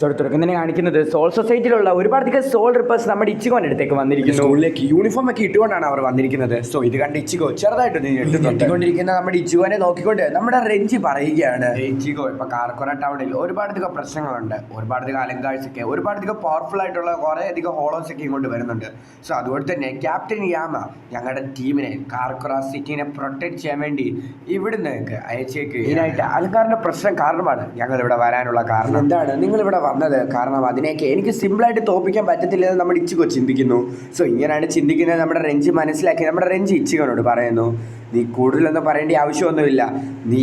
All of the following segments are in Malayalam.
തുടക്കുന്നതിനെ കാണിക്കുന്നത് സോൾ സൊസൈറ്റിയിലുള്ള ഒരുപാടധികം സോൾ റിപ്പേഴ്സ് നമ്മുടെ ഇച്ചിഗോന്റെ അടുത്തേക്ക് വന്നിരിക്കുന്നു. സ്കൂളിലേക്ക് യൂണിഫോം ഒക്കെ ഇട്ടുകൊണ്ടാണ് അവർ വന്നിരിക്കുന്നത്. സോ ഇത് കണ്ട് ഇച്ചിഗോ ചെറുതായിട്ട് ഞെട്ടിക്കൊണ്ടിരിക്കുന്ന നമ്മുടെ ഇച്ചിഗോനെ നോക്കിക്കൊണ്ട് നമ്മുടെ രഞ്ജി പറയുകയാണ്, ഇച്ചിഗോ ഇപ്പൊ കാർക്കോറ ടൗണിൽ ഒരുപാടധികം പ്രശ്നങ്ങളുണ്ട്, ഒരുപാടധികം അലങ്കാഴ്ചയൊക്കെ ഒരുപാടധികം പവർഫുൾ ആയിട്ടുള്ള കുറെ അധികം ഹോളോസ് ഒക്കെ ഇങ്ങോട്ട് വരുന്നുണ്ട്. സോ അതുകൊണ്ട് തന്നെ ക്യാപ്റ്റൻ യാമ ഞങ്ങളുടെ ടീമിനെ കാർക്കോറ സിറ്റിനെ പ്രൊട്ടക്ട് ചെയ്യാൻ വേണ്ടി ഇവിടുന്ന് അയച്ചേക്ക്. ഇതിനായിട്ട് അലങ്കാറിന്റെ പ്രശ്നം കാരണമാണ് ഞങ്ങൾ ഇവിടെ വരാനുള്ള കാരണം. എന്താണ് നിങ്ങൾ ഇവിടെ വന്നത്? കാരണം അതിനെയൊക്കെ എനിക്ക് സിമ്പിളായിട്ട് തോൽപ്പിക്കാൻ പറ്റത്തില്ലെന്ന് നമ്മുടെ ഇച്ചിഗോ ചിന്തിക്കുന്നു. സോ ഇങ്ങനെയാണ് ചിന്തിക്കുന്നത് നമ്മുടെ രഞ്ജി മനസ്സിലാക്കി നമ്മുടെ രഞ്ജി ഇച്ചിഗോനോട് പറയുന്നു, നീ കൂടുതലൊന്നും പറയേണ്ട ആവശ്യമൊന്നുമില്ല, നീ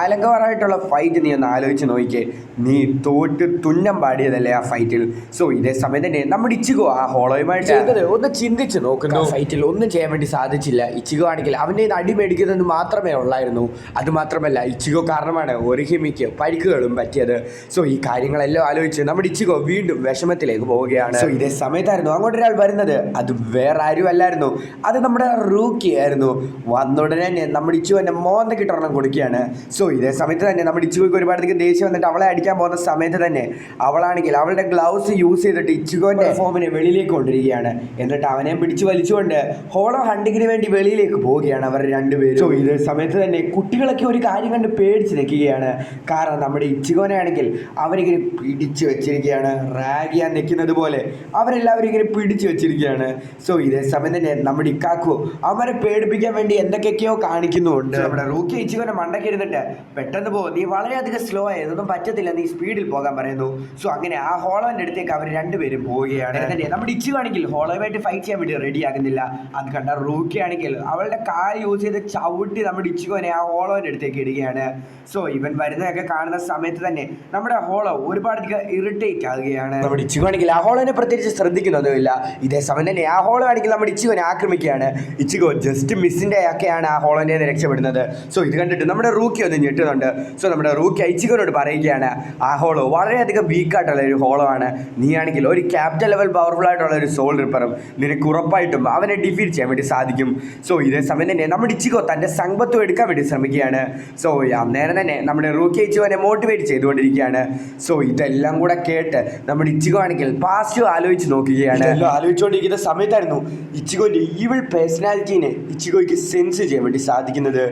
അലങ്കോറായിട്ടുള്ള ഫൈറ്റ് നീ ഒന്ന് ആലോചിച്ച് നോക്കിക്കേ, നീ തോറ്റ് തുന്നം പാടിയതല്ലേ ആ ഫൈറ്റിൽ. സോ ഇതേ സമയം തന്നെ നമ്മുടെ ഇച്ചിഗോ ആ ഹോളോയുമായിട്ട് ചെയ്തത് ഒന്ന് ചിന്തിച്ച് നോക്കുന്നു. ഫൈറ്റിൽ ഒന്നും ചെയ്യാൻ വേണ്ടി സാധിച്ചില്ല. ഇച്ചിഗോ ആണെങ്കിൽ അവൻ്റെ അടി മേടിക്കുന്നത് മാത്രമേ ഉള്ളായിരുന്നു. അതുമാത്രമല്ല ഇച്ചിഗോ കാരണമാണ് ഒരിഹിമിക്ക് പരിക്കുകളും പറ്റിയത്. സോ ഈ കാര്യങ്ങളെല്ലാം ആലോചിച്ച് നമ്മുടെ ഇച്ചിഗോ വീണ്ടും വിഷമത്തിലേക്ക് പോവുകയാണ്. സോ ഇതേ സമയത്തായിരുന്നു അങ്ങോട്ടൊരാൾ വരുന്നത്. അത് വേറെ ആരും അല്ലായിരുന്നു, അത് നമ്മുടെ റൂക്കി ആയിരുന്നു. വന്നോട് തന്നെ നമ്മുടെ ഇച്ചുവിൻ്റെ മോന്തയ്ക്ക് ഇട്ടൊരെണ്ണം കൊടുക്കുകയാണ്. സോ ഇതേ സമയത്ത് തന്നെ നമ്മുടെ ഇച്ചുകോയ്ക്ക് ഒരുപാടധികം ദേഷ്യം വന്നിട്ട് അവളെ അടിക്കാൻ പോകുന്ന സമയത്ത് തന്നെ അവളാണെങ്കിൽ അവളുടെ ഗ്ലൗസ് യൂസ് ചെയ്തിട്ട് ഇച്ചുകോൻ്റെ ഫോമിനെ വെളിയിലേക്ക് കൊണ്ടിരിക്കുകയാണ്. എന്നിട്ട് അവനെ പിടിച്ച് വലിച്ചുകൊണ്ട് ഹോളോ ഹണ്ടിങ്ങിന് വേണ്ടി വെളിയിലേക്ക് പോവുകയാണ് അവർ രണ്ടുപേരും. സോ ഇതേ സമയത്ത് തന്നെ കുട്ടികളൊക്കെ ഒരു കാര്യം കണ്ട് പേടിച്ച് നിൽക്കുകയാണ്. കാരണം നമ്മുടെ ഇച്ചുകോനെ ആണെങ്കിൽ അവരിങ്ങനെ പിടിച്ചു വെച്ചിരിക്കുകയാണ്, റാഗ് ചെയ്യാൻ നിൽക്കുന്നത് പോലെ അവരെല്ലാവരും ഇങ്ങനെ പിടിച്ചു വെച്ചിരിക്കുകയാണ്. സോ ഇതേ സമയം തന്നെ നമ്മുടെ ഇക്കാക്കു അവരെ പേടിപ്പിക്കാൻ വേണ്ടി എന്തൊക്കെയൊക്കെയോ കാണിക്കുന്നുണ്ട്. നമ്മുടെ റൂക്കി ഇച്ചിഗോനെ മണ്ടയ്ക്ക് ഇരുന്നിട്ട് പെട്ടെന്ന് പോകും, നീ വളരെയധികം സ്ലോ ആയി, ഇതൊന്നും പറ്റത്തില്ല, നീ സ്പീഡിൽ പോകാൻ പറയുന്നു. സോ അങ്ങനെ ആ ഹോളോന്റെ അടുത്തേക്ക് അവർ രണ്ടുപേരും പോവുകയാണ്. നമ്മുടെ ഇച്ചിഗോ ആണെങ്കിൽ ഹോളോയുമായിട്ട് ഫൈറ്റ് ചെയ്യാൻ വേണ്ടി റെഡി ആകുന്നില്ല. അത് കണ്ട റൂക്കി ആണെങ്കിൽ അവളുടെ കാൽ യൂസ് ചെയ്ത് ചവിട്ടി നമ്മുടെ ഇച്ചിഗോനെ ആ ഹോളോന്റെ അടുത്തേക്ക് ഇടുകയാണ്. സോ ഇവൻ വരുന്നതൊക്കെ കാണുന്ന സമയത്ത് തന്നെ നമ്മുടെ ഹോളോ ഒരുപാടധികം ഇറിറ്റേറ്റ് ആകുകയാണ്. നമ്മുടെ ഇച്ചിഗോ ആണെങ്കിൽ ആ ഹോളോനെ പ്രത്യേകിച്ച് ശ്രദ്ധിക്കുന്നൊന്നുമില്ല. ഇതേ സമയം തന്നെ ആ ഹോളോ ആണെങ്കിൽ നമ്മുടെ ഇച്ചിഗോനെ ആക്രമിക്കുകയാണ്. ഇച്ചിഗോ ജസ്റ്റ് മിസ്സിന്റെ ഒക്കെയാണ് ആ ഹോളോനെ രക്ഷപ്പെടുന്നത്. സോ ഇത് കണ്ടിട്ട് നമ്മുടെ റൂക്കി ഒന്ന് ഞെട്ടുന്നുണ്ട്. സോ നമ്മുടെ റൂക്കി ഇച്ചിഗോനോട് പറയുകയാണ്, ആ ഹോളോ വളരെയധികം വീക്കായിട്ടുള്ള ഒരു ഹോളോ ആണ്, നീ ആണെങ്കിൽ ഒരു ക്യാപിറ്റൽ ലെവൽ പവർഫുൾ ആയിട്ടുള്ള ഒരു സോൾ റിപ്പറും, നിനക്ക് ഉറപ്പായിട്ടും അവനെ ഡിഫീറ്റ് ചെയ്യാൻ വേണ്ടി സാധിക്കും. സോ ഇതേ സമയം തന്നെ നമ്മുടെ ഇച്ചിഗോ തൻ്റെ സമ്പത്തും എടുക്കാൻ വേണ്ടി ശ്രമിക്കുകയാണ്. സോ അന്നേരം തന്നെ നമ്മുടെ റൂക്കി ഇച്ചിഗോനെ മോട്ടിവേറ്റ് ചെയ്തുകൊണ്ടിരിക്കുകയാണ്. സോ ഇതെല്ലാം കൂടെ കേട്ട് നമ്മുടെ ഇച്ചിഗോ ആണെങ്കിൽ പാസ്റ്റ് ആലോചിച്ച് നോക്കുകയാണ്. ആലോചിച്ചുകൊണ്ടിരിക്കുന്ന സമയത്തായിരുന്നു ഇച്ചിഗോൻ്റെ ഈവിൾ പേഴ്സണാലിറ്റീനെ ഇച്ചിഗോയ്ക്ക് സെൻസ് ചെയ്യാൻ വേണ്ടി സാധിക്കുന്നത്.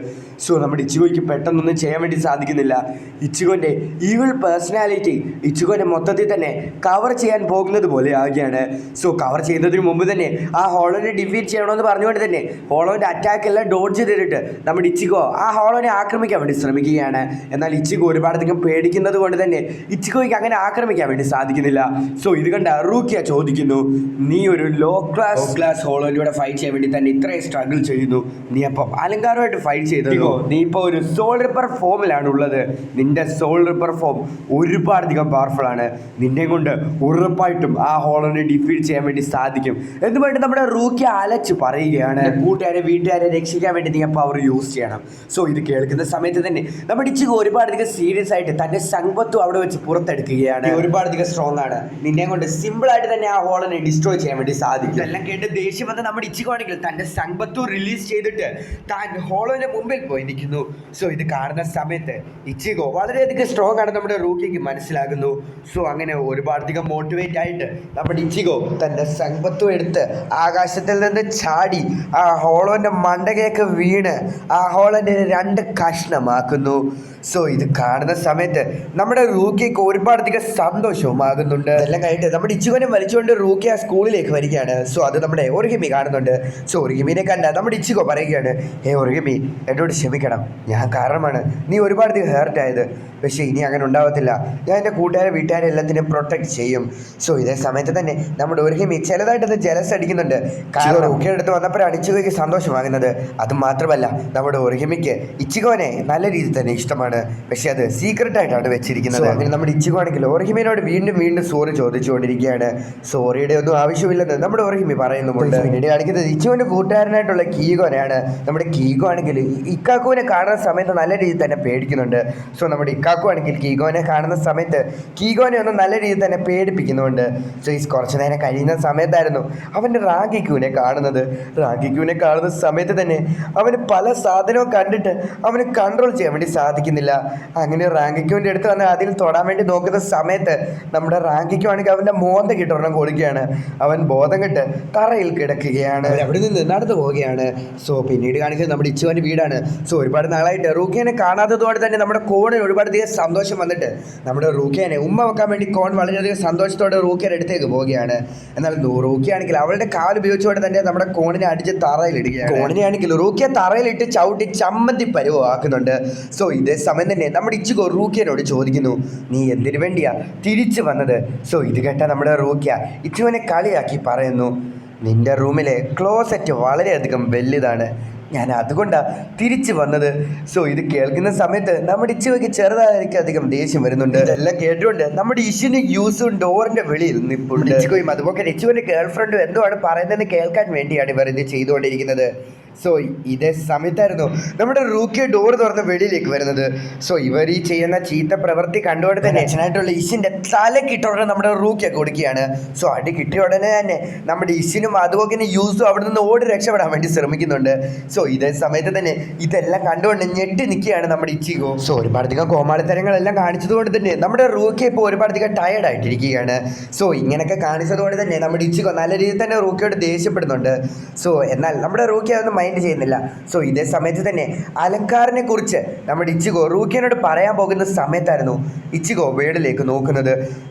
സോ നമ്മുടെ ഇച്ചിഗോയ്ക്ക് പെട്ടെന്നൊന്നും ചെയ്യാൻ വേണ്ടി സാധിക്കുന്നില്ല. ഇച്ചിഗോൻ്റെ ഈവിൾ പേഴ്സണാലിറ്റി ഇച്ചിഗോനെ മൊത്തത്തിൽ തന്നെ കവർ ചെയ്യാൻ പോകുന്നത് പോലെ ആകുകയാണ്. സോ കവർ ചെയ്യുന്നതിന് മുമ്പ് തന്നെ ആ ഹോളോനെ ഡിഫീറ്റ് ചെയ്യണമെന്ന് പറഞ്ഞുകൊണ്ട് തന്നെ ഹോളോൻ്റെ അറ്റാക്ക് എല്ലാം ഡോഡ്ജ് ചെയ്തിട്ട് നമ്മുടെ ഇച്ചിഗോ ആ ഹോളോനെ ആക്രമിക്കാൻ വേണ്ടി ശ്രമിക്കുകയാണ്. എന്നാൽ ഇച്ചിഗോ ഒരുപാടധികം പേടിക്കുന്നത് കൊണ്ട് തന്നെ ഇച്ചിഗോയ്ക്ക് അങ്ങനെ ആക്രമിക്കാൻ വേണ്ടി സാധിക്കുന്നില്ല. സോ ഇത് കണ്ട റൂക്കിയ ചോദിക്കുന്നു, നീ ഒരു ലോ ക്ലാസ് ഹോളോയിലൂടെ ഫൈറ്റ് ചെയ്യാൻ വേണ്ടി തന്നെ ഇത്രയും സ്ട്രഗിൾ ചെയ്യുന്നു, നീ അപ്പം അലങ്കാരമായിട്ട് ഫൈറ്റ് ചെയ്തോ? നീ ഇപ്പോൾ ഒരു സോൾ റിപ്പർ ഫോമിലാണ് ഉള്ളത്. നിന്റെ സോൾ റിപ്പർ ഫോം ഒരുപാടധികം പവർഫുൾ ആണ്, നിന്നെ കൊണ്ട് ഉറപ്പായിട്ടും ആ ഹോളോനെ ഡിഫീറ്റ് ചെയ്യാൻ വേണ്ടി സാധിക്കും എന്ന് പറഞ്ഞിട്ട് നമ്മുടെ റൂക്കി അലച്ച് പറയുകയാണ്. കൂട്ടുകാരെ വീട്ടുകാരെ രക്ഷിക്കാൻ വേണ്ടി നീ പവർ യൂസ് ചെയ്യണം. സോ ഇത് കേൾക്കുന്ന സമയത്ത് തന്നെ നമ്മുടെ ഇച്ചിഗോ ഒരുപാടധികം സീരിയസ് ആയിട്ട് തന്റെ സമ്പത്തും അവിടെ വെച്ച് പുറത്തെടുക്കുകയാണ്. ഒരുപാടധികം സ്ട്രോങ് ആണ്, നിന്നെ കൊണ്ട് സിമ്പിൾ ആയിട്ട് തന്നെ ആ ഹോളോനെ ഡിസ്ട്രോയ് ചെയ്യാൻ വേണ്ടി സാധിക്കും. എല്ലാം കേട്ട് ദേഷ്യം വന്ന് നമ്മുടെ ഇച്ചിഗോ ആണെങ്കിൽ തന്റെ സമ്പത്തും റിലീസ് ചെയ്തിട്ട് താൻ ഹോളോന്റെ മുമ്പിൽ പോയി നിൽക്കുന്നു. സോ ഇത് കാണുന്ന സമയത്ത് ഇച്ചിഗോ വളരെയധികം സ്ട്രോങ് ആണ് നമ്മുടെ റൂക്കിക്ക് മനസ്സിലാകുന്നു. സോ അങ്ങനെ ഒരുപാടധികം മോട്ടിവേറ്റ് ആയിട്ട് നമ്മുടെ ഇച്ചിഗോ തൻ്റെ സമ്പത്തും എടുത്ത് ആകാശത്തിൽ നിന്ന് ചാടി ആ ഹോളോന്റെ മണ്ടകയൊക്കെ വീണ് ആ ഹോളോനെ 2 കഷ്ണമാക്കുന്നു. സോ ഇത് കാണുന്ന സമയത്ത് നമ്മുടെ റൂക്കിക്ക് ഒരുപാടധികം സന്തോഷവുമാകുന്നുണ്ട്. ഇതെല്ലാം കഴിഞ്ഞിട്ട് നമ്മുടെ ഇച്ചിഗോനെ വലിച്ചുകൊണ്ട് റൂക്കി ആ സ്കൂളിലേക്ക് വരികയാണ്. സോ അത് നമ്മുടെ ഒറിഹിമി കാണുന്നുണ്ട്. സോ ഒറിഹിമിനെ കണ്ട നമ്മുടെ ഇച്ചിഗോ പറയുകയാണ്, ഒറിഹിമി എന്നോട് ക്ഷമിക്കണം, ഞാൻ കാരണമാണ് നീ ഒരുപാടധികം ഹേർട്ടായത്. പക്ഷേ ഇനി അങ്ങനെ ഉണ്ടാവത്തില്ല, ഞാൻ എൻ്റെ കൂട്ടുകാരെ വീട്ടുകാരെ എല്ലാത്തിനും പ്രൊട്ടക്ട് ചെയ്യും. സോ ഇതേ സമയത്ത് തന്നെ നമ്മുടെ ഒറിഹിമി ചിലതായിട്ടത് ജലസ് അടിക്കുന്നുണ്ട്. കാരണം റൂക്കിയുടെ അടുത്ത് വന്നപ്പോഴാണ് ഇച്ചിഗോയ്ക്ക് സന്തോഷമാകുന്നത്. അതുമാത്രമല്ല നമ്മുടെ ഒറിഹിമിക്ക് ഇച്ചിഗോനെ നല്ല രീതിയിൽ തന്നെ ഇഷ്ടമാണ്, പക്ഷെ അത് സീക്രട്ട് ആയിട്ടാണ് വെച്ചിരിക്കുന്നത്. അങ്ങനെ നമ്മുടെ ഇച്ചിഗോ ആണെങ്കിൽ ഒറിഹിമിനോട് വീണ്ടും സോറി ചോദിച്ചുകൊണ്ടിരിക്കുകയാണ്. സോറിയുടെ ഒന്നും ആവശ്യമില്ലെന്ന് നമ്മുടെ ഒറിഹിമി പറയുന്നുമുണ്ട്. പിന്നീട് കാണിക്കുന്നത് ഇച്ചിഗോന്റെ കൂട്ടുകാരനായിട്ടുള്ള കീഗോനെയാണ്. നമ്മുടെ കീഗോ ആണെങ്കിൽ ഇക്കാക്കുവിനെ കാണുന്ന സമയത്ത് നല്ല രീതിയിൽ തന്നെ പേടിക്കുന്നുണ്ട്. സോ നമ്മുടെ ഇക്കാക്കു ആണെങ്കിൽ കീഗോനെ കാണുന്ന സമയത്ത് കീഗോനെ ഒന്ന് നല്ല രീതിയിൽ തന്നെ പേടിപ്പിക്കുന്നുണ്ട്. സോ ഈ കുറച്ചു നേരം കഴിയുന്ന സമയത്തായിരുന്നു അവൻ്റെ റാങ്കിക്യൂനെ കാണുന്നത്. റാങ്കിക്യൂനെ കാണുന്ന സമയത്ത് തന്നെ അവന് പല സാധനവും കണ്ടിട്ട് അവന് കൺട്രോൾ ചെയ്യാൻ വേണ്ടി സാധിക്കുന്നില്ല. അങ്ങനെ റാങ്കിക്യൂവിൻ്റെ അടുത്ത് വന്ന് അതിൽ തൊടാൻ വേണ്ടി നോക്കുന്ന സമയത്ത് നമ്മുടെ റാങ്കിക്യൂ ആണെങ്കിൽ അവൻ്റെ മോന്ത കിട്ടൊരെണ്ണം കൊടുക്കുകയാണ്. അവൻ ബോധം കെട്ട് തറയിൽ കിടക്കുകയാണ്. അവിടെ നിന്ന് നടന്നു പോവുകയാണ്. സോ പിന്നീട് കാണിക്കുന്നത് നമ്മുടെ ഇച്ചുവിൻ്റെ വീടാണ്. സോ ഒരുപാട് നാളായിട്ട് റൂക്കിയനെ കാണാത്തതുകൊണ്ട് തന്നെ നമ്മുടെ കോണിന് ഒരുപാടധികം സന്തോഷം വന്നിട്ട് നമ്മുടെ റൂക്കിയനെ ഉമ്മ വെക്കാൻ വേണ്ടി കോൺ വളരെയധികം സന്തോഷത്തോടെ റൂക്കിയുടെ അടുത്തേക്ക് പോവുകയാണ്. എന്നാൽ റൂക്കിയാണെങ്കിൽ അവളുടെ കാൽ ഉപയോഗിച്ചുകൊണ്ട് തന്നെ നമ്മുടെ കോണിനെ അടിച്ച് തറയിലിടുകയാണ്. കോണിനെ ആണെങ്കിൽ റൂക്കിയ തറയിലിട്ട് ചവിട്ടി ചമ്മന്തി പരുവാക്കുന്നുണ്ട്. സോ ഇതേ സമയം തന്നെ നമ്മുടെ ഇച്ചുകോ റൂക്കിയനോട് ചോദിക്കുന്നു, നീ എന്തിനു വേണ്ടിയാ തിരിച്ചു വന്നത്? സോ ഇത് കേട്ട നമ്മുടെ റൂക്കിയ ഇച്ചുവിനെ കളിയാക്കി പറയുന്നു, നിന്റെ റൂമിലെ ക്ലോസറ്റ് വളരെയധികം വലുതാണ്, ഞാൻ അതുകൊണ്ടാണ് തിരിച്ചു വന്നത്. സോ ഇത് കേൾക്കുന്ന സമയത്ത് നമ്മുടെ ഇച്ചുവയ്ക്ക് ചെറുതായിരിക്കും അധികം ദേഷ്യം വരുന്നുണ്ട്. ഇതെല്ലാം കേട്ടുകൊണ്ട് നമ്മുടെ ഇഷിന് യൂസും ഡോറിന്റെ വെളിയിൽ നിൽപ്പുണ്ട്. ഇച്ചുകയും അതുപോലെ ഇച്ചുവിന്റെ ഗേൾ ഫ്രണ്ടും എന്തുവാണ് പറയുന്നതെന്ന് കേൾക്കാൻ വേണ്ടിയാണ് ഇവർ ഇത് ചെയ്തുകൊണ്ടിരിക്കുന്നത്. സോ ഇതേ സമയത്തായിരുന്നു നമ്മുടെ റൂക്കിയ ഡോർ തുറന്ന് വെളിയിലേക്ക് വരുന്നത്. സോ ഇവർ ഈ ചെയ്യുന്ന ചീത്ത പ്രവൃത്തി കണ്ടുകൊണ്ട് തന്നെ അച്ഛനായിട്ടുള്ള ഇഷിന്റെ തല കിട്ടിയോടെ നമ്മുടെ റൂക്കിയ കൊടുക്കുകയാണ്. സോ അടി കിട്ടിയ ഉടനെ തന്നെ നമ്മുടെ ഇഷിനും അതുപോലെ തന്നെ യൂസും അവിടെ നിന്ന് ഓടി രക്ഷപ്പെടാൻ വേണ്ടി ശ്രമിക്കുന്നുണ്ട്. സോ ഇതേ സമയത്ത് തന്നെ ഇതെല്ലാം കണ്ടുകൊണ്ട് ഞെട്ടി നിൽക്കുകയാണ് നമ്മുടെ ഇച്ചിഗോ. സോ ഒരുപാടധികം കോമാളിത്തരങ്ങളെല്ലാം കാണിച്ചതുകൊണ്ട് തന്നെ നമ്മുടെ റൂക്കിയ ഇപ്പോൾ ഒരുപാടധികം ടയേർഡ് ആയിട്ടിരിക്കുകയാണ്. സോ ഇങ്ങനെയൊക്കെ കാണിച്ചതുകൊണ്ട് തന്നെ നമ്മുടെ ഇച്ചിഗോ നല്ല രീതിയിൽ തന്നെ റൂക്കിയോട് ദേഷ്യപ്പെടുന്നുണ്ട്. സോ എന്നാൽ നമ്മുടെ റൂക്കിയ അതൊന്നും മൈൻഡ് ചെയ്യുന്നില്ല. സോ ഇതേ സമയത്ത് തന്നെ അലങ്കാറിനെ കുറിച്ച് നമ്മുടെ ഇച്ചിഗോ റൂക്കിയനോട് പറയാൻ പോകുന്ന സമയത്തായിരുന്നു ഇച്ചിഗോ വീടിലേക്ക്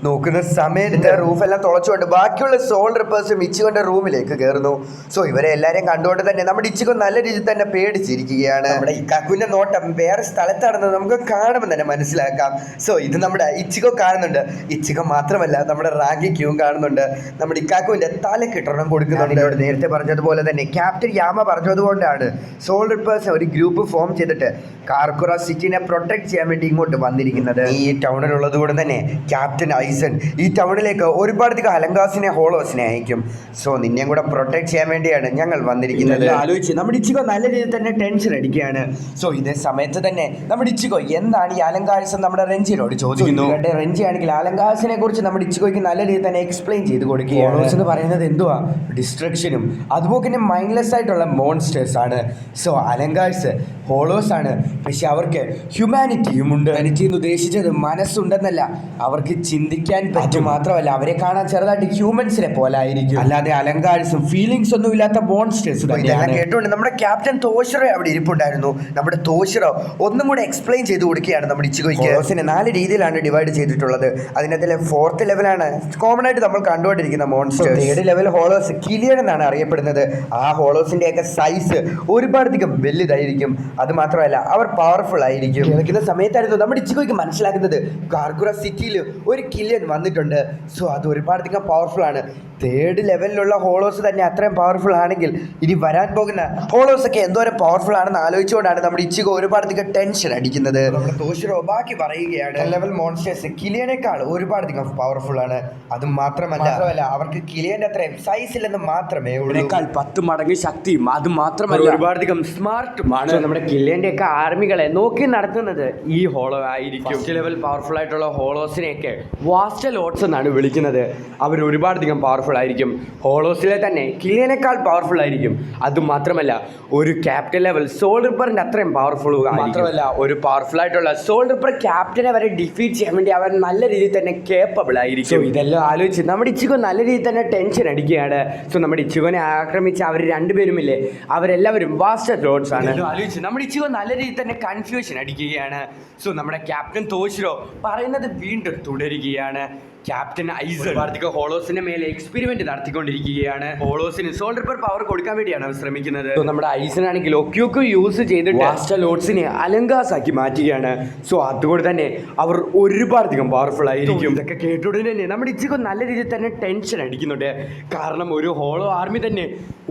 നോക്കുന്ന സമയത്ത് റൂഫെല്ലാം തുളച്ചുകൊണ്ട് ബാക്കിയുള്ള സോൾ റിപ്പേഴ്സും ഇച്ചിഗോന്റെ റൂമിലേക്ക് കയറുന്നു. സോ ഇവരെ എല്ലാവരെയും കണ്ടുകൊണ്ട് തന്നെ നമ്മുടെ ഇച്ചിഗോ നല്ല രീതിയിൽ തന്നെ പേടിച്ചിരിക്കുകയാണ്. നമ്മുടെ ഇക്കാക്കുവിന്റെ നോട്ടം വേറെ സ്ഥലത്താണെന്ന് നമുക്ക് കാണുമ്പോൾ തന്നെ മനസ്സിലാക്കാം. സോ ഇത് നമ്മുടെ ഇച്ചിഗോ കാണുന്നുണ്ട്. ഇച്ചിഗോ മാത്രമല്ല നമ്മുടെ റാങ്കിക്യൂവും കാണുന്നുണ്ട്. നമ്മുടെ ഇക്കാക്കുവിന്റെ തലക്കിട്ടൊരെണ്ണം കൊടുക്കുന്നുണ്ട്. നേരത്തെ പറഞ്ഞതുപോലെ തന്നെ ക്യാപ്റ്റൻ യാമ പറഞ്ഞതുകൊണ്ടാണ് സോൾ റിപ്പേഴ്സ് ഒരു ഗ്രൂപ്പ് ഫോം ചെയ്തിട്ട് കാർക്കുറ സിറ്റിനെ പ്രൊട്ടക്ട് ചെയ്യാൻ വേണ്ടി ഇങ്ങോട്ട് വന്നിരിക്കുന്നത്. ഈ ടൗണിലുള്ളത് കൊണ്ട് തന്നെ ക്യാപ്റ്റൻ ഐസൺ ഈ ടൗണിലേക്ക് ഒരുപാടധികം അലങ്കാസിനെ ഹോളോസിനെ അയക്കും. സോ നിന്നെയും കൂടെ പ്രൊട്ടക്ട് ചെയ്യാൻ വേണ്ടിയാണ് ഞങ്ങൾ വന്നിരിക്കുന്നത്. ആലോചിച്ച് നമ്മുടെ ഇച്ചിഗോ നല്ല രീതിയിൽ തന്നെ ടെൻഷൻ അടിക്കുകയാണ്. സോ ഇതേ സമയത്ത് തന്നെ നമ്മുടെ ഇച്ചിഗോ എന്താണ് ഈ അലങ്കാഴ്സ് നമ്മുടെ റെഞ്ചിനോട് ചോദിക്കുന്നു. റെഞ്ചി ആണെങ്കിൽ അലങ്കാഴ്സിനെ കുറിച്ച് നമ്മുടെ ഇച്ചിഗോയ്ക്ക് നല്ല രീതിയിൽ തന്നെ എക്സ്പ്ലെയിൻ ചെയ്ത് കൊടുക്കുകയാണ്. ഹോളോസ് എന്ന് പറയുന്നത് എന്തുവാ, ഡിസ്ട്രക്ഷനും അതുപോലെ തന്നെ മൈൻഡ്ലെസ് ആയിട്ടുള്ള മോൺസ്റ്റേഴ്സ് ആണ്. സോ അലങ്കാഴ്സ് ഹോളോസ് ആണ്, പക്ഷെ അവർക്ക് ഹ്യൂമാനിറ്റിയും ഉണ്ട്. ഹ്യൂമാനിറ്റി എന്ന് ഉദ്ദേശിച്ചത് മനസ്സുണ്ടെന്നല്ല, അവർക്ക് ചിന്തിക്കാൻ പറ്റും. മാത്രമല്ല അവരെ കാണാൻ ചെറുതായിട്ട് ഹ്യൂമൻസിനെ പോലെ ആയിരിക്കും, അല്ലാതെ അലങ്കാഴ്സും ഫീലിങ്സ് ഒന്നും ഇല്ലാത്ത മോൺസ്റ്റേഴ്സ്. ഇതെല്ലാം കേട്ടുകൊണ്ട് നമ്മുടെ ക്യാപ്റ്റൻ തോഷിറോ അവിടെ ഇരിപ്പുണ്ടായിരുന്നു. നമ്മുടെ തോഷിറോ ഒന്നും കൂടെ എക്സ്പ്ലെയിൻ ചെയ്ത് കൊടുക്കുകയാണ് നമ്മുടെ ഇച്ചിഗോയ്ക്ക്. ഹോളോസിനെ 4 രീതിയിലാണ് ഡിവൈഡ് ചെയ്തിട്ടുള്ളത്. അതിനകത്തിലെ 4th ലെവലാണ് കോമൺ ആയിട്ട് നമ്മൾ കണ്ടുകൊണ്ടിരിക്കുന്ന മോൺസ്റ്റേഴ്സ്. 3rd ലെവൽ ഹോളോസ് കിലിയൻ എന്നാണ് അറിയപ്പെടുന്നത്. ആ ഹോളോസിന്റെ ഒക്കെ സൈസ് ഒരുപാടധികം വലുതായിരിക്കും. അത് മാത്രമല്ല അവർ പവർഫുൾ ആയിരിക്കും. കേൾക്കുന്ന സമയത്തായിരുന്നു നമ്മുടെ ഇച്ചിഗോയ്ക്ക് മനസ്സിലാക്കുന്നത് കാർക്കുറ സിറ്റിയിൽ ഒരു കിലിയൻ വന്നിട്ടുണ്ട്. സോ അത് ഒരുപാടധികം പവർഫുൾ ആണ്. 3rd ലെവലിലുള്ള ഹോളോസ് തന്നെ അത്രയും പവർഫുൾ ആണെങ്കിൽ ഇനി വരാൻ പോകുന്ന ഹോളോസ് ഒക്കെ എന്തോരം പവർഫുൾ ആണെന്ന് ആലോചിച്ചുകൊണ്ടാണ് നമ്മുടെ ഇച്ചിഗോ ഒരുപാടധികം ടെൻഷൻ അടിക്കുന്നത്. നമ്മുടെ തോഷിറോ ബാക്കി പറയുകയാണ്, ലെവൽ മോൺസ്റ്റേഴ്സ് കിലിയനേക്കാൾ ഒരുപാടധികം പവർഫുൾ ആണ്. അതും മാത്രമല്ല അവർക്ക് കിലിയന്റെ അത്രയും സൈസ് ഇല്ലെന്ന് മാത്രമേ ഉള്ളൂ, 10 മടങ്ങ് ശക്തിയും അത് മാത്രമല്ല ഒരുപാടധികം സ്മാർട്ടുമാണ്. നമ്മുടെ കില്ലിന്റെ ഒക്കെ ആർമികളെ നോക്കി നടത്തുന്നത് ഈ ഹോളോ ആയിരിക്കും. ലെവൽ പവർഫുൾ ആയിട്ടുള്ള ഹോളോസിനെയൊക്കെ വാസ്റ്റ് ലോട്ട്സ് എന്നാണ് വിളിക്കുന്നത്. അവർ ഒരുപാടധികം പവർഫുൾ ആയിരിക്കും. ഹോളോസിലെ തന്നെ കില്ലിയനേക്കാൾ പവർഫുൾ ആയിരിക്കും. അതുമാത്രമല്ല ഒരു ക്യാപ്റ്റൻ ലെവൽ സോൾ റിപ്പറിന്റെ അത്രയും പവർഫുൾ മാത്രമല്ല ഒരു പവർഫുൾ ആയിട്ടുള്ള സോൾ റിപ്പർ ക്യാപ്റ്റനെ വരെ ഡിഫീറ്റ് ചെയ്യാൻ വേണ്ടി അവൻ നല്ല രീതിയിൽ തന്നെ കേപ്പബിൾ ആയിരിക്കും. ഇതെല്ലാം ആലോചിച്ച് നമ്മുടെ ഇച്ചിഗോ നല്ല രീതിയിൽ തന്നെ ടെൻഷൻ അടിക്കുകയാണ്. സോ നമ്മുടെ ഇച്ചിഗോനെ ആക്രമിച്ച അവർ രണ്ടുപേരുമില്ലേ, അവരെല്ലാവരും വാസ്റ്റ് ലോഡ്സ് ആണ്. ആലോചിച്ച് നമ്മുടെ ഇച്ചിഗോ നല്ല രീതിയിൽ തന്നെ കൺഫ്യൂഷൻ അടിക്കുകയാണ്. സോ നമ്മുടെ ക്യാപ്റ്റൻ തോഷിറോ പറയുന്നത് വീണ്ടും തുടരുകയാണ്. ക്യാപ്റ്റൻ ഐസൺ വാർത്തിക ഹോളോസിന്റെ മേലെ എക്സ്പെരിമെന്റ് നടത്തിക്കൊണ്ടിരിക്കുകയാണ്. ഹോളോസിന് സോൾ റിപ്പർ പവർ കൊടുക്കാൻ വേണ്ടിയാണ് അവർ ശ്രമിക്കുന്നത്. നമ്മുടെ ഐസൺ ആണെങ്കിൽ ഒക്യൂക്ക് യൂസ് ചെയ്തിട്ട് വാസ്റ്റ ലോഡ്സിനെ അലങ്കാസ് ആക്കി മാറ്റുകയാണ്. സോ അതുകൊണ്ട് തന്നെ അവർ ഒരുപാടധികം പവർഫുൾ ആയിരിക്കും. ഇതൊക്കെ കേട്ടുടനെ തന്നെ നമ്മുടെ ഇച്ചിഗോ നല്ല രീതിയിൽ തന്നെ ടെൻഷൻ അടിക്കുന്നുണ്ട്. കാരണം ഒരു ഹോളോ ആർമി തന്നെ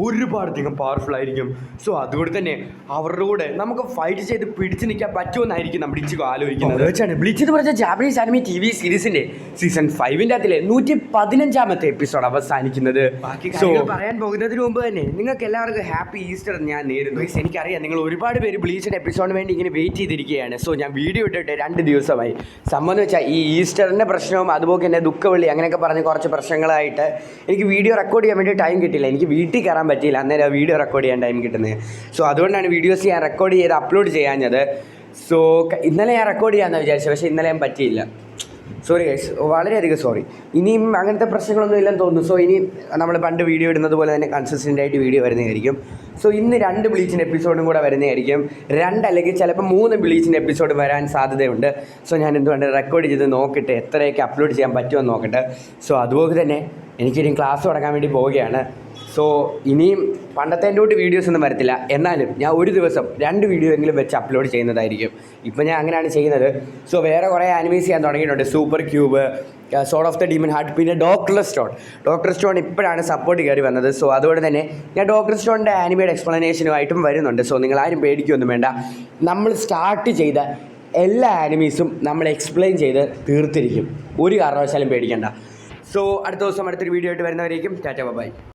ഒരുപാടധികം പവർഫുൾ ആയിരിക്കും. സോ അതുകൊണ്ട് തന്നെ അവരുടെ കൂടെ നമുക്ക് ഫൈറ്റ് ചെയ്ത് പിടിച്ചു നിൽക്കാൻ പറ്റുമെന്നായിരിക്കും നമ്മുടെ ഇച്ചിഗോ ആലോചിക്കുന്നത്. ബ്ലീച്ച് എന്ന് പറഞ്ഞ ജാപ്പനീസ് ആനിമി TV സീരീസിന്റെ സീസൺ 5-ന്റെ അകത്തിലെ 115ാമത്തെ എപ്പിസോഡ് അവസാനിക്കുന്നത്. ബാക്കി സോ കാര്യങ്ങൾ പറയാൻ പോകുന്നതിന് മുമ്പ് തന്നെ നിങ്ങൾക്ക് എല്ലാവർക്കും ഹാപ്പി ഈസ്റ്റർ ഞാൻ നേരുന്നു. എനിക്കറിയാം നിങ്ങൾ ഒരുപാട് പേര് ബ്ലീച്ചിൻ്റെ എപ്പിസോഡിന് വേണ്ടി ഇങ്ങനെ വെയിറ്റ് ചെയ്തിരിക്കുകയാണ്. സോ ഞാൻ വീഡിയോ ഇട്ടിട്ട് 2 ദിവസമായി. സംബന്ധം വെച്ചാൽ ഈ ഈസ്റ്ററിൻ്റെ പ്രശ്നവും അതുപോലെ തന്നെ ദുഃഖവെള്ളി അങ്ങനെയൊക്കെ പറഞ്ഞ് കുറച്ച് പ്രശ്നങ്ങളായിട്ട് എനിക്ക് വീഡിയോ റെക്കോർഡ് ചെയ്യാൻ വേണ്ടി ടൈം കിട്ടില്ല. എനിക്ക് വീട്ടിൽ കയറാൻ പറ്റിയില്ല, അന്നേരം വീഡിയോ റെക്കോർഡ് ചെയ്യാൻ ടൈം കിട്ടുന്നത്. സോ അതുകൊണ്ടാണ് വീഡിയോസ് ഞാൻ റെക്കോർഡ് ചെയ്ത് അപ്ലോഡ് ചെയ്യാഞ്ഞത്. സോ ഇന്നലെ ഞാൻ റെക്കോർഡ് ചെയ്യാമെന്ന് വിചാരിച്ചു, പക്ഷേ ഇന്നലെ ഞാൻ പറ്റിയില്ല. സോറി ഗൈസ്, വളരെയധികം സോറി. ഇനിയും അങ്ങനത്തെ പ്രശ്നങ്ങളൊന്നും ഇല്ലെന്ന് തോന്നുന്നു. സോ ഇനി നമ്മൾ പണ്ട് വീഡിയോ ഇടുന്നത് പോലെ തന്നെ കൺസിസ്റ്റൻ്റ് ആയിട്ട് വീഡിയോ വരുന്നതായിരിക്കും. സോ ഇന്ന് 2 ബ്ലീച്ചിൻ്റെ എപ്പിസോഡും കൂടെ വരുന്നതായിരിക്കും. 2 അല്ലെങ്കിൽ ചിലപ്പോൾ 3 ബ്ലീച്ചിൻ്റെ എപ്പിസോഡ് വരാൻ സാധ്യതയുണ്ട്. സോ ഞാൻ എന്തുകൊണ്ട് റെക്കോർഡ് ചെയ്ത് നോക്കട്ടെ, എത്രയൊക്കെ അപ്ലോഡ് ചെയ്യാൻ പറ്റുമെന്ന് നോക്കട്ടെ. സോ അതുപോലെ തന്നെ എനിക്കിനി ക്ലാസ് തുടങ്ങാൻ വേണ്ടി പോവുകയാണ്. സോ ഇനിയും പണ്ടത്തെ എൻ്റെ കൂട്ട് വീഡിയോസ് ഒന്നും വരത്തില്ല, എന്നാലും ഞാൻ ഒരു ദിവസം 2 വീഡിയോ എങ്കിലും വെച്ച് അപ്ലോഡ് ചെയ്യുന്നതായിരിക്കും. ഇപ്പം ഞാൻ അങ്ങനെയാണ് ചെയ്യുന്നത്. സോ വേറെ കുറേ ആനിമേസ് ചെയ്യാൻ തുടങ്ങിയിട്ടുണ്ട്. Super cube, soared of the demon heart, പിന്നെ ഡോക്ടർ സ്റ്റോൺ ഇപ്പോഴാണ് സപ്പോർട്ട് കയറി വന്നത്. സോ അതുകൊണ്ട് തന്നെ ഞാൻ ഡോക്ടർ സ്റ്റോണിൻ്റെ ആനിമയുടെ എക്സ്പ്ലനേഷനുമായിട്ടും വരുന്നുണ്ട്. സോ നിങ്ങളാരും പേടിക്കുകയൊന്നും വേണ്ട. നമ്മൾ സ്റ്റാർട്ട് ചെയ്ത എല്ലാ ആനിമീസും നമ്മൾ എക്സ്പ്ലെയിൻ ചെയ്ത് തീർത്തിരിക്കും. ഒരു കാരണവശാലും പേടിക്കേണ്ട. സോ അടുത്ത ദിവസം അടുത്തൊരു വീഡിയോ ആയിട്ട് വരുന്നവരേക്കും ടാറ്റ ബൈ.